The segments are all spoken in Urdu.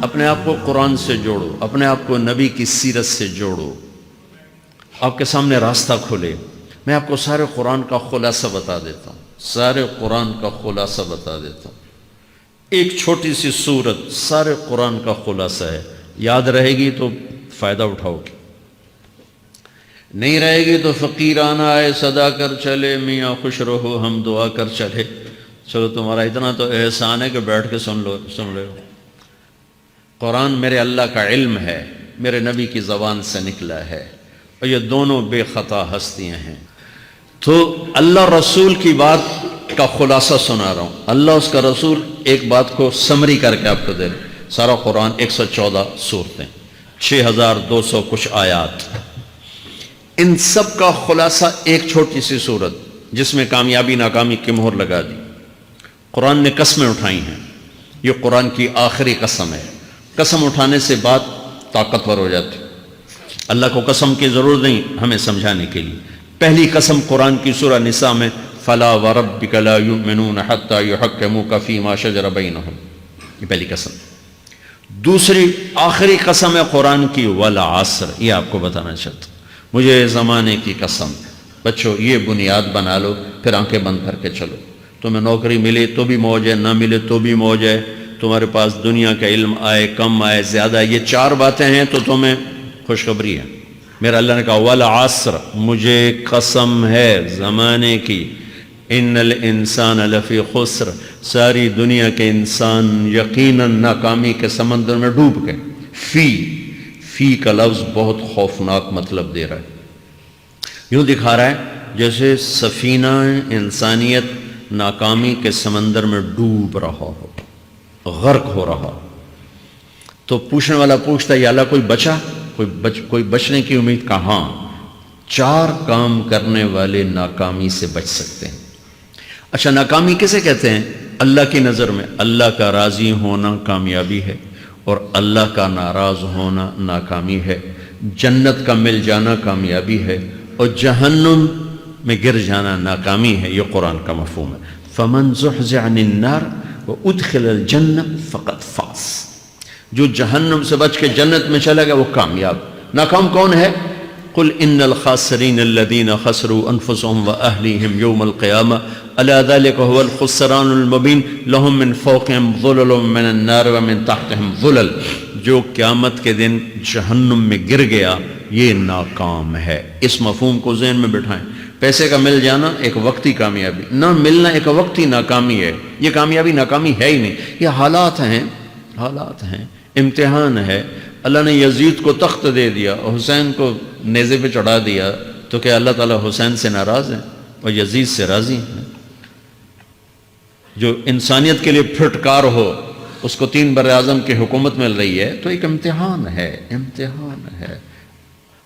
اپنے آپ کو قرآن سے جوڑو، اپنے آپ کو نبی کی سیرت سے جوڑو، آپ کے سامنے راستہ کھلے۔ میں آپ کو سارے قرآن کا خلاصہ بتا دیتا ہوں، سارے قرآن کا خلاصہ بتا دیتا ہوں۔ ایک چھوٹی سی سورت سارے قرآن کا خلاصہ ہے، یاد رہے گی تو فائدہ اٹھاؤ گی، نہیں رہے گی تو فقیرانہ آئے صدا کر چلے، میاں خوش رہو ہم دعا کر چلے۔ چلو تمہارا اتنا تو احسان ہے کہ بیٹھ کے سن لو۔ قرآن میرے اللہ کا علم ہے، میرے نبی کی زبان سے نکلا ہے، اور یہ دونوں بے خطا ہستیاں ہیں۔ تو اللہ رسول کی بات کا خلاصہ سنا رہا ہوں، اللہ اس کا رسول ایک بات کو سمری کر کے آپ کو دے رہے۔ سارا قرآن 114 سورتیں، 6200 کچھ آیات، ان سب کا خلاصہ ایک چھوٹی سی سورت جس میں کامیابی ناکامی کی مہر لگا دی۔ قرآن نے قسمیں اٹھائی ہیں، یہ قرآن کی آخری قسم ہے۔ قسم اٹھانے سے بات طاقتور ہو جاتی، اللہ کو قسم کی ضرورت نہیں ہمیں سمجھانے کے لیے۔ پہلی قسم قرآن کی سورہ نساء میں فَلَا وَرَبِّكَ لَا يُؤْمِنُونَ حَتَّى يُحَكِّمُوكَ فِي مَا شَجَرَ بَيْنَهُمْ، یہ پہلی قسم۔ دوسری آخری قسم ہے قرآن کی وَالْعَصْرِ، یہ آپ کو بتانا چاہتا ہوں، مجھے زمانے کی قسم۔ بچوں یہ بنیاد بنا لو، پھر آنکھیں بند کر کے چلو۔ تمہیں نوکری ملے تو بھی موج ہے، نہ ملے تو بھی موج ہے، تمہارے پاس دنیا کا علم آئے کم آئے زیادہ، یہ چار باتیں ہیں تو تمہیں خوشخبری ہے۔ میرا اللہ نے کہا والعصر، مجھے قسم ہے زمانے کی، ان الانسان لفی خسر، ساری دنیا کے انسان یقیناً ناکامی کے سمندر میں ڈوب گئے۔ فی کا لفظ بہت خوفناک مطلب دے رہا ہے، یوں دکھا رہا ہے جیسے سفینہ انسانیت ناکامی کے سمندر میں ڈوب رہا ہو، غرق ہو رہا۔ تو پوچھنے والا پوچھتا ہے یا اللہ کوئی بچا، کوئی بچنے کی امید؟ کہاں؟ چار کام کرنے والے ناکامی سے بچ سکتے ہیں۔ اچھا ناکامی کسے کہتے ہیں؟ اللہ کی نظر میں اللہ کا راضی ہونا کامیابی ہے، اور اللہ کا ناراض ہونا ناکامی ہے۔ جنت کا مل جانا کامیابی ہے، اور جہنم میں گر جانا ناکامی ہے۔ یہ قرآن کا مفہوم ہے۔ فَمَنْ زُحْزِحَ عَنِ النَّارِ وَأُدْخِلَ الْجَنَّةَ فَقَدْ فَازَ، جو جہنم سے بچ کے جنت میں چلا گیا وہ کامیاب۔ ناکام کون ہے؟ قُلْ إِنَّ الْخَاسِرِينَ الَّذِينَ خَسِرُوا أَنفُسَهُمْ وَأَهْلِيهِمْ يَوْمَ الْقِيَامَةِ أَلَا ذَلِكَ هُوَ الْخُسْرَانُ الْمُبِينُ لَهُم مِّن فَوْقِهِمْ ظُلُلٌ مِّنَ النَّارِ وَمِن تَحْتِهِمْ ظُلَلٌ، جو قیامت کے دن جہنم میں گر گیا یہ ناکام ہے۔ اس مفہوم کو ذہن میں بٹھائیں۔ پیسے کا مل جانا ایک وقتی کامیابی، نہ ملنا ایک وقتی ناکامی ہے۔ یہ کامیابی ناکامی ہے ہی نہیں، یہ حالات ہیں، امتحان ہے۔ اللہ نے یزید کو تخت دے دیا اور حسین کو نیزے پہ چڑھا دیا، تو کیا اللہ تعالیٰ حسین سے ناراض ہے اور یزید سے راضی ہے؟ جو انسانیت کے لیے پھٹکار ہو اس کو 3 بر اعظم کی حکومت مل رہی ہے تو ایک امتحان ہے۔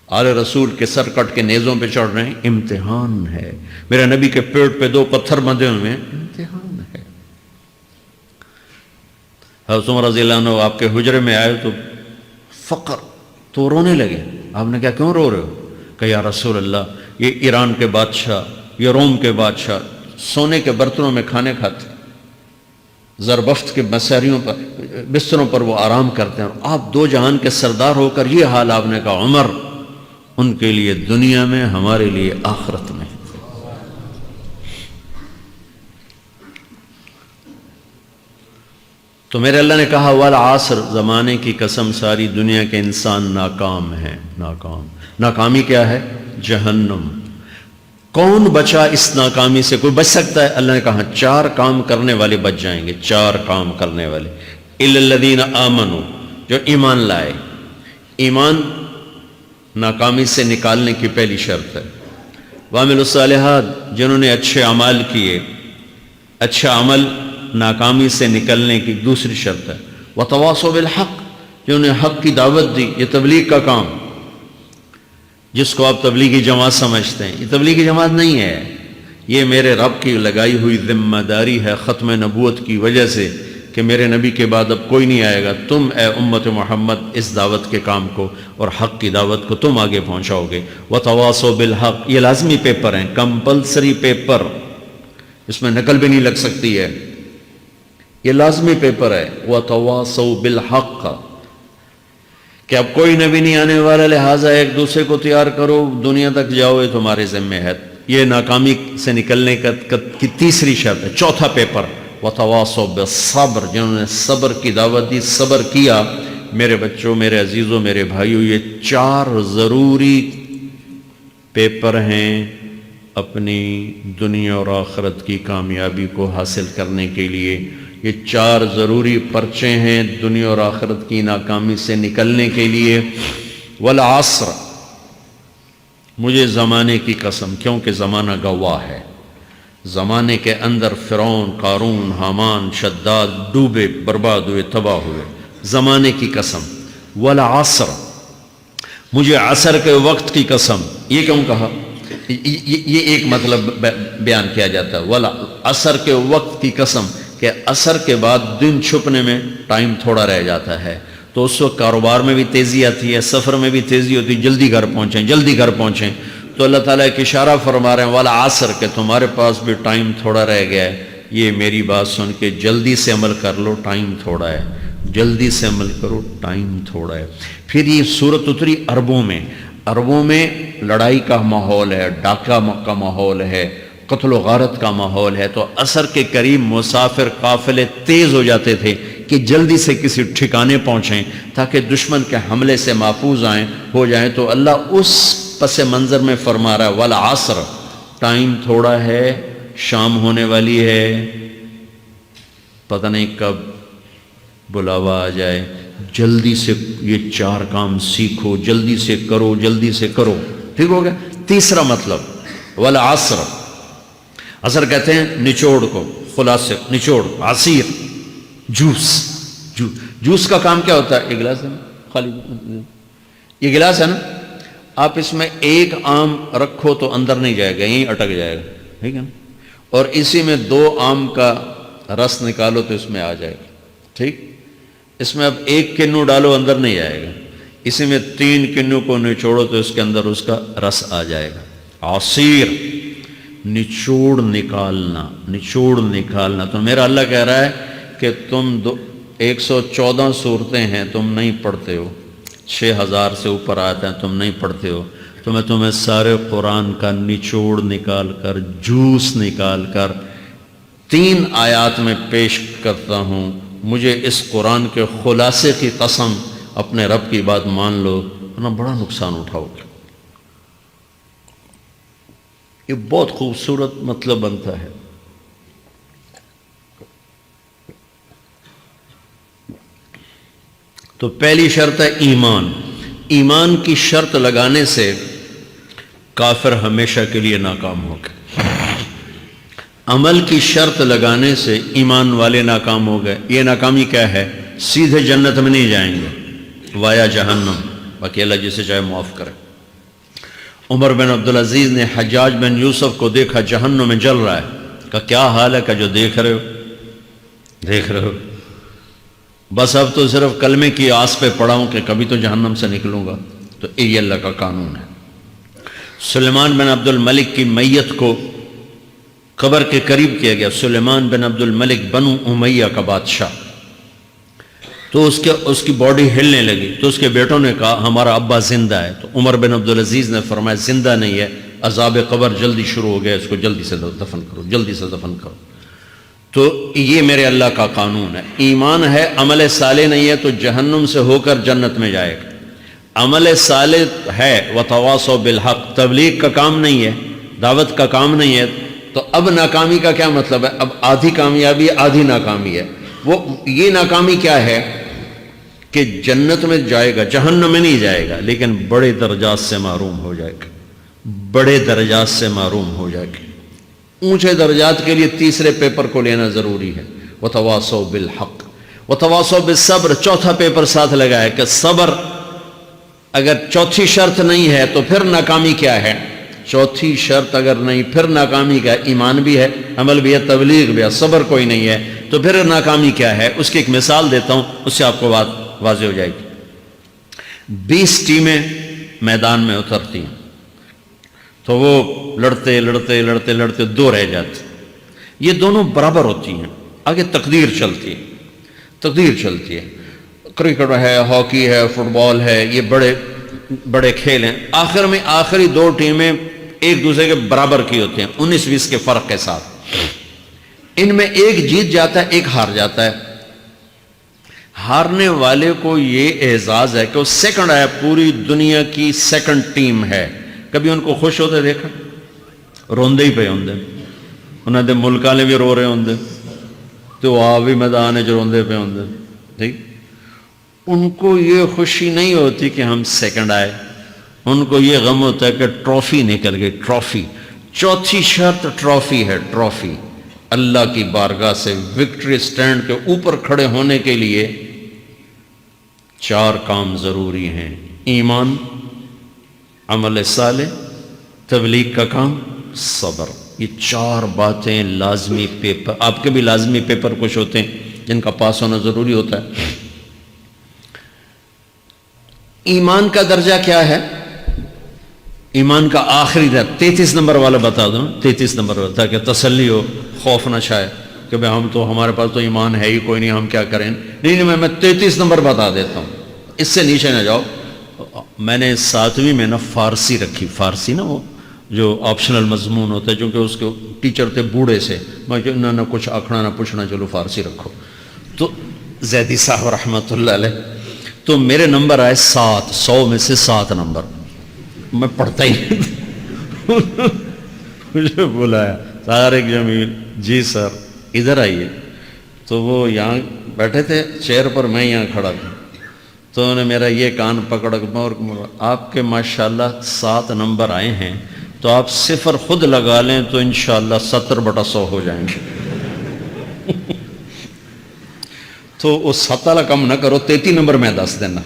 آل رسول کے سر کٹ کے نیزوں پہ چڑھ رہے ہیں، امتحان ہے۔ میرے نبی کے پیٹ پہ 2 پتھر بندھے ہوئے ہیں، امتحان ہے۔ حضرت عمر رضی اللہ عنہ آپ کے حجرے میں آئے تو فقر، تو رونے لگے۔ آپ نے کہا کیوں رو رہے ہو؟ کہ یا رسول اللہ یہ ایران کے بادشاہ، یہ روم کے بادشاہ سونے کے برتنوں میں کھانے کھاتے، زربفت کے بستروں پر وہ آرام کرتے ہیں، اور آپ 2 جہان کے سردار ہو کر یہ حال۔ آپ نے کہا عمر ان کے لیے دنیا میں، ہمارے لیے آخرت میں۔ تو میرے اللہ نے کہا والعصر، زمانے کی قسم ساری دنیا کے انسان ناکام ہیں، ناکامی کیا ہے؟ جہنم۔ کون بچا اس ناکامی سے؟ کوئی بچ سکتا ہے؟ اللہ نے کہا 4 کام کرنے والے بچ جائیں گے، 4 کام کرنے والے۔ اِلَّا الَّذِينَ آمَنُوا، جو ایمان لائے۔ ایمان ناکامی سے نکالنے کی پہلی شرط ہے۔ وَعَمِلُوا الصَّالِحَاتِ، جنہوں نے اچھے اعمال کیے، اچھا عمل ناکامی سے نکلنے کی دوسری شرط ہے۔ وَتَوَاصَوْا بِالْحَقِّ، جنہوں نے حق کی دعوت دی، یہ تبلیغ کا کام، جس کو آپ تبلیغی جماعت سمجھتے ہیں، یہ تبلیغی جماعت نہیں ہے، یہ میرے رب کی لگائی ہوئی ذمہ داری ہے ختم نبوت کی وجہ سے، کہ میرے نبی کے بعد اب کوئی نہیں آئے گا، تم اے امت محمد اس دعوت کے کام کو اور حق کی دعوت کو تم آگے پہنچاؤ گے۔ وَتَوَاصَوْا بِالْحَقِّ، یہ لازمی پیپر ہیں، کمپلسری پیپر، اس میں نقل بھی نہیں لگ سکتی ہے۔ یہ لازمی پیپر ہے وَتَوَاصَوْا بِالْحَقِّ کہ اب کوئی نبی نہیں آنے والا، لہٰذا ایک دوسرے کو تیار کرو، دنیا تک جاؤ، یہ تمہارے ذمہ ہے۔ یہ ناکامی سے نکلنے کی تیسری شرط ہے۔ چوتھا پیپر وَتَوَاصَوْا بِالصَّبْرِ، جنہوں نے صبر کی دعوت دی، صبر کیا۔ میرے بچوں، میرے عزیزوں، میرے بھائیوں، یہ 4 ضروری پیپر ہیں اپنی دنیا اور آخرت کی کامیابی کو حاصل کرنے کے لیے۔ یہ 4 ضروری پرچے ہیں دنیا اور آخرت کی ناکامی سے نکلنے کے لیے۔ والعصر، مجھے زمانے کی قسم، کیونکہ زمانہ گواہ ہے۔ زمانے کے اندر فرعون، قارون، حامان، شداد ڈوبے، برباد ہوئے، تباہ ہوئے۔ زمانے کی قسم۔ والعصر، مجھے عصر کے وقت کی قسم۔ یہ کیوں کہا؟ یہ ایک مطلب بیان کیا جاتا ہے، والعصر کے وقت کی قسم، کہ عصر کے بعد دن چھپنے میں ٹائم تھوڑا رہ جاتا ہے، تو اس وقت کاروبار میں بھی تیزی آتی ہے، سفر میں بھی تیزی ہوتی ہے، جلدی گھر پہنچیں، جلدی گھر پہنچیں۔ تو اللہ تعالیٰ ایک اشارہ فرما رہے ہیں والعصر، کہ تمہارے پاس بھی ٹائم تھوڑا رہ گیا ہے، یہ میری بات سن کے جلدی سے عمل کر لو، ٹائم تھوڑا ہے، جلدی سے عمل کرو، ٹائم تھوڑا ہے۔ پھر یہ صورت اتری عربوں میں۔ عربوں میں لڑائی کا ماحول ہے، ڈاکہ کا ماحول ہے، قتل و غارت کا ماحول ہے، تو عصر کے قریب مسافر قافلے تیز ہو جاتے تھے کہ جلدی سے کسی ٹھکانے پہنچیں تاکہ دشمن کے حملے سے محفوظ ہو جائیں۔ تو اللہ اس پس منظر میں فرما رہا ہے والعصر، ٹائم تھوڑا ہے، شام ہونے والی ہے، پتہ نہیں کب بلاوا آ جائے، جلدی سے یہ 4 کام سیکھو، جلدی سے کرو، جلدی سے کرو۔ ٹھیک ہو گیا؟ تیسرا مطلب والعصر، عصر کہتے ہیں نچوڑ کو، خلاصے، نچوڑ، عصیر، جوس کا کام کیا ہوتا ہے؟ یہ گلاس ہے نا، خالی یہ گلاس ہے نا، آپ اس میں ایک آم رکھو تو اندر نہیں جائے گا، یہیں اٹک جائے گا، ٹھیک ہے نا، اور اسی میں 2 آم کا رس نکالو تو اس میں آ جائے گا، ٹھیک۔ اس میں اب 1 کنو ڈالو، اندر نہیں آئے گا، اسی میں 3 کنو کو نچوڑو تو اس کے اندر اس کا رس آ جائے گا۔ عصیر، نچوڑ نکالنا، نچوڑ نکالنا۔ تو میرا اللہ کہہ رہا ہے کہ تم 114 صورتیں ہیں، تم نہیں پڑھتے ہو، 6000 سے اوپر آتے ہیں، تم نہیں پڑھتے ہو، تو میں تمہیں سارے قرآن کا نچوڑ نکال کر، جوس نکال کر 3 آیات میں پیش کرتا ہوں۔ مجھے اس قرآن کے خلاصے کی قسم، اپنے رب کی بات مان لو، ورنہ بڑا نقصان اٹھاؤ گے۔ یہ بہت خوبصورت مطلب بنتا ہے۔ تو پہلی شرط ہے ایمان۔ ایمان کی شرط لگانے سے کافر ہمیشہ کے لیے ناکام ہو گئے۔ عمل کی شرط لگانے سے ایمان والے ناکام ہو گئے۔ یہ ناکامی کیا ہے؟ سیدھے جنت میں نہیں جائیں گے، وایا جہنم، باقی اللہ جسے چاہے معاف کرے۔ عمر بن عبدالعزیز نے حجاج بن یوسف کو دیکھا جہنم میں جل رہا ہے، کہا کیا حال ہے؟ کہ جو دیکھ رہے ہو، بس اب تو صرف کلمے کی آس پہ پڑا ہوں کہ کبھی تو جہنم سے نکلوں گا۔ تو یہ اللہ کا قانون ہے۔ سلیمان بن عبد الملک کی میت کو قبر کے قریب کیا گیا۔ سلیمان بن عبد الملک بنو امیہ کا بادشاہ، تو اس کی باڈی ہلنے لگی، تو اس کے بیٹوں نے کہا ہمارا ابا زندہ ہے۔ تو عمر بن عبدالعزیز نے فرمایا زندہ نہیں ہے، عذاب قبر جلدی شروع ہو گیا، اس کو جلدی سے دفن کرو، جلدی سے دفن کرو۔ تو یہ میرے اللہ کا قانون ہے۔ ایمان ہے، عمل صالح نہیں ہے تو جہنم سے ہو کر جنت میں جائے گا۔ عمل صالح ہے وتواصوا بالحق، تبلیغ کا کام نہیں ہے، دعوت کا کام نہیں ہے، تو اب ناکامی کا کیا مطلب ہے؟ اب آدھی کامیابی آدھی ناکامی ہے۔ وہ یہ ناکامی کیا ہے کہ جنت میں جائے گا، جہنم میں نہیں جائے گا، لیکن بڑے درجات سے محروم ہو جائے گا، بڑے درجات سے محروم ہو جائے گا۔ اونچے درجات کے لیے تیسرے پیپر کو لینا ضروری ہے، وتواصوا بالحق وتواصوا بالصبر۔ چوتھا پیپر ساتھ لگا ہے کہ صبر، اگر چوتھی شرط نہیں ہے تو پھر ناکامی کیا ہے؟ چوتھی شرط اگر نہیں، پھر ناکامی کیا ہے؟ ایمان بھی ہے، عمل بھی ہے، تبلیغ بھی ہے، صبر کوئی نہیں ہے، تو پھر ناکامی کیا ہے؟ اس کی ایک مثال دیتا ہوں، اس سے آپ کو بات واضح ہو جائے گی۔ 20 ٹیمیں میدان میں اترتی ہیں، تو وہ لڑتے 2 رہ جاتے، یہ دونوں برابر ہوتی ہیں، آگے تقدیر چلتی ہے، تقدیر چلتی ہے، کرکٹ ہے، ہاکی ہے، فٹ بال ہے، یہ بڑے بڑے کھیل ہیں، آخر میں آخری دو ٹیمیں ایک دوسرے کے برابر کی ہوتی ہیں 19-20 کے فرق کے ساتھ، ان میں ایک جیت جاتا ہے ایک ہار جاتا ہے، ہارنے والے کو یہ اعزاز ہے کہ وہ سیکنڈ ہے، پوری دنیا کی سیکنڈ ٹیم ہے، کبھی ان کو خوش ہوتے دیکھا؟ روندے ہی پہ ہوندے، انہوں نے ملک والے بھی رو رہے ہوندے تو وہ بھی میدان ہے جو روندے پہ ہوندے، ٹھیک، ان کو یہ خوشی نہیں ہوتی کہ ہم سیکنڈ آئے، ان کو یہ غم ہوتا ہے کہ ٹرافی نکل گئی، ٹرافی، چوتھی شرط ٹرافی ہے، ٹرافی، اللہ کی بارگاہ سے وکٹری سٹینڈ کے اوپر کھڑے ہونے کے لیے 4 کام ضروری ہیں، ایمان، عمل صالح، تبلیغ کا کام، صبر، یہ 4 باتیں لازمی پیپر، آپ کے بھی لازمی پیپر کچھ ہوتے ہیں جن کا پاس ہونا ضروری ہوتا ہے۔ ایمان کا درجہ کیا ہے؟ ایمان کا آخری درجہ 33 نمبر والا بتا دوں، 33 نمبر والا، تاکہ تسلی ہو، خوف نہ چھائے کہ بھئی ہم تو، ہمارے پاس تو ایمان ہے ہی کوئی نہیں، ہم کیا کریں، نہیں میں 33 نمبر بتا دیتا ہوں، اس سے نیچے نہ جاؤ۔ میں نے 7ویں میں نا فارسی رکھی، فارسی نا وہ جو آپشنل مضمون ہوتا ہے، چونکہ اس کے ٹیچر تھے بوڑھے سے، میں کہ نہ کچھ آکھنا نہ پوچھنا، چلو فارسی رکھو، تو زیدی صاحب رحمۃ اللہ علیہ، تو میرے نمبر آئے 7، 100 میں سے 7 نمبر، میں پڑھتا ہی نہیں، مجھے بلایا طارق جمیل، جی سر ادھر آئیے، تو وہ یہاں بیٹھے تھے چیئر پر، میں یہاں کھڑا تھا، تو انہوں نے میرا یہ کان پکڑ اور آپ کے ماشاءاللہ 7 نمبر آئے ہیں، تو آپ 0 خود لگا لیں تو انشاءاللہ 70/100 ہو جائیں گے۔ تو وہ 7 والا کم نہ کرو، 33 نمبر میں 10 دینا۔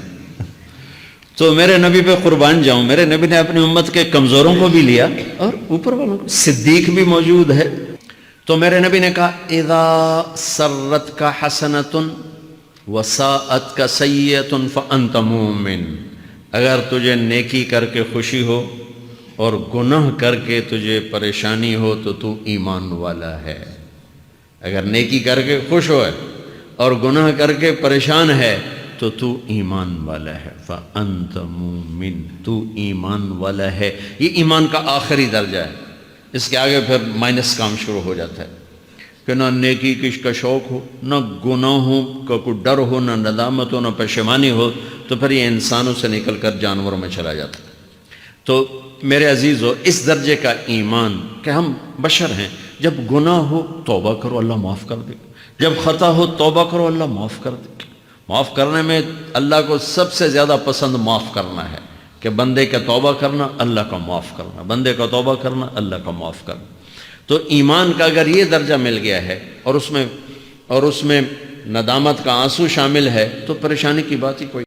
تو میرے نبی پہ قربان جاؤں، میرے نبی نے اپنی امت کے کمزوروں کو بھی لیا اور اوپر والوں کو، صدیق بھی موجود ہے، تو میرے نبی نے کہا اذا سرت کا حسنۃ وساءت کا سیئۃ فانت مومن، اگر تجھے نیکی کر کے خوشی ہو اور گناہ کر کے تجھے پریشانی ہو تو تو ایمان والا ہے، اگر نیکی کر کے خوش ہو اور گناہ کر کے پریشان ہے تو تو ایمان والا ہے، فأنت مومن، تو ایمان والا ہے۔ یہ ایمان کا آخری درجہ ہے، اس کے آگے پھر مائنس کام شروع ہو جاتا ہے کہ نہ نیکی کا شوق ہو، نہ گناہوں کا کوئی ڈر ہو، نہ ندامت ہو، نہ پشیمانی ہو، تو پھر یہ انسانوں سے نکل کر جانوروں میں چلا جاتا ہے۔ تو میرے عزیزو، اس درجے کا ایمان کہ ہم بشر ہیں، جب گناہ ہو توبہ کرو اللہ معاف کر دے، جب خطا ہو توبہ کرو اللہ معاف کر دے۔ معاف کرنے میں اللہ کو سب سے زیادہ پسند معاف کرنا ہے، کہ بندے کا توبہ کرنا، اللہ کا معاف کرنا، بندے کا توبہ کرنا، اللہ کا معاف کرنا۔ تو ایمان کا اگر یہ درجہ مل گیا ہے اور اس میں ندامت کا آنسو شامل ہے تو پریشانی کی بات ہی کوئی